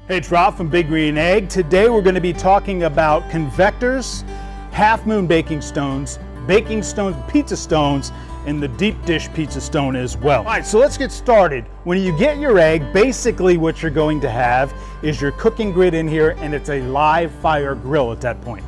Hey, it's Rob from Big Green Egg. Today we're going to be talking about ConvEGGtors, half moon baking stones, pizza stones, and the deep dish pizza stone as well. All right, so let's get started. When you get your egg, basically what you're going to have is your cooking grid in here, and it's a live fire grill at that point.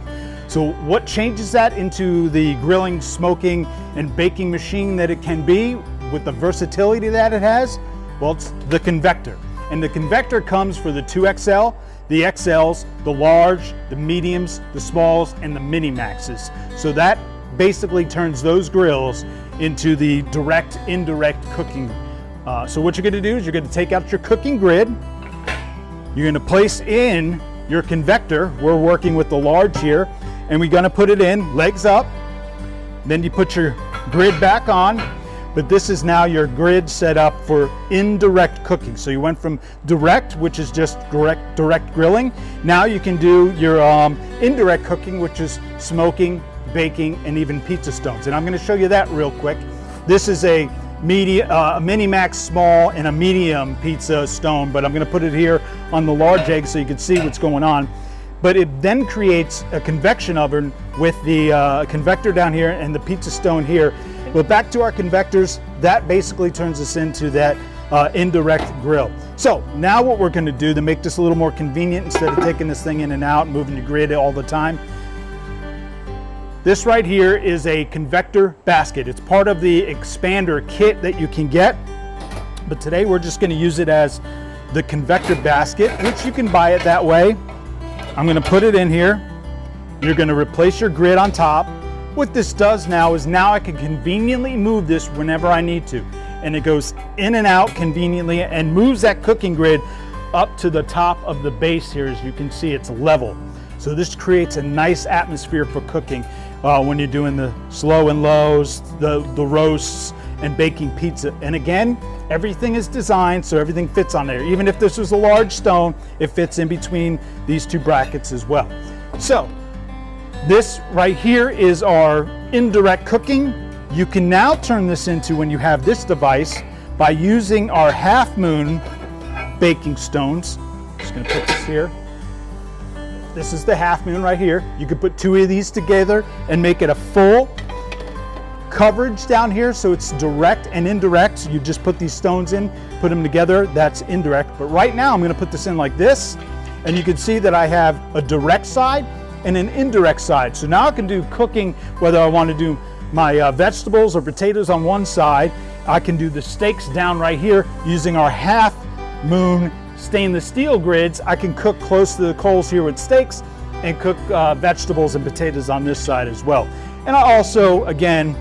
So what changes that into the grilling, smoking, and baking machine that it can be with the versatility that it has? Well, it's the ConvEGGtors. And the ConvEGGtors comes for the 2XL, the XLs, the large, the mediums, the smalls, and the mini maxes. So that basically turns those grills into the direct, indirect cooking. So what you're gonna do is you're gonna take out your cooking grid, you're gonna place in your ConvEGGtor. We're working with the large here, and we're gonna put it in, legs up, then you put your grid back on. But this is now your grid set up for indirect cooking. So you went from direct, which is just direct grilling. Now you can do your indirect cooking, which is smoking, baking, and even pizza stones. And I'm gonna show you that real quick. This is a mini max small and a medium pizza stone, but I'm gonna put it here on the large egg so you can see what's going on. But it then creates a convection oven with the ConvEGGtors down here and the pizza stone here. But back to our ConvEGGtors, that basically turns us into that indirect grill. So now what we're gonna do to make this a little more convenient, instead of taking this thing in and out and moving the grid all the time, this right here is a ConvEGGtors basket. It's part of the expander kit that you can get. But today we're just gonna use it as the ConvEGGtors basket, which you can buy it that way. I'm gonna put it in here. You're gonna replace your grid on top. What this does now is I can conveniently move this whenever I need to. And it goes in and out conveniently and moves that cooking grid up to the top of the base here. As you can see, it's level. So this creates a nice atmosphere for cooking when you're doing the slow and lows, the roasts, and baking pizza. And again, everything is designed so everything fits on there. Even if this was a large stone, it fits in between these two brackets as well. So this right here is our indirect cooking. You can now turn this into, when you have this device, by using our half moon baking stones. Just gonna put this here. This is the half moon right here. You could put two of these together and make it a full coverage down here, so it's direct and indirect. So you just put these stones in, put them together, that's indirect. But right now I'm gonna put this in like this, and you can see that I have a direct side and an indirect side. So now I can do cooking, whether I want to do my vegetables or potatoes on one side. I can do the steaks down right here using our half moon stainless steel grids. I can cook close to the coals here with steaks and cook vegetables and potatoes on this side as well. And I also, again,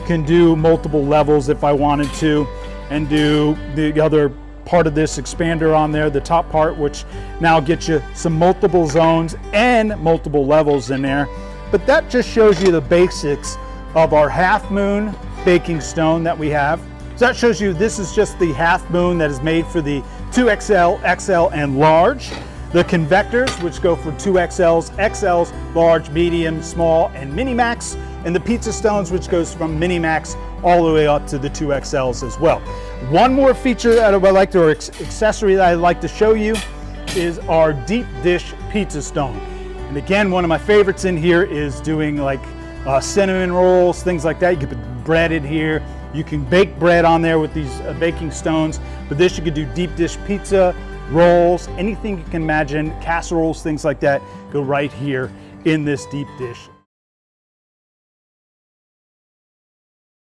can do multiple levels if I wanted to, and do the other part of this expander on there, the top part, which now gets you some multiple zones and multiple levels in there. But that just shows you the basics of our half moon baking stone that we have. So that shows you this is just the half moon that is made for the 2XL, XL, and large. The ConvEGGtors, which go for 2XLs, XLs, large, medium, small, and mini max. And the pizza stones, which goes from mini max all the way up to the 2XLs as well. One more feature that I would like to, or accessory that I'd like to show you, is our deep dish pizza stone. And again, one of my favorites in here is doing like cinnamon rolls, things like that. You can put bread in here. You can bake bread on there with these baking stones. But this, you could do deep dish pizza, rolls, anything you can imagine, casseroles, things like that, go right here in this deep dish.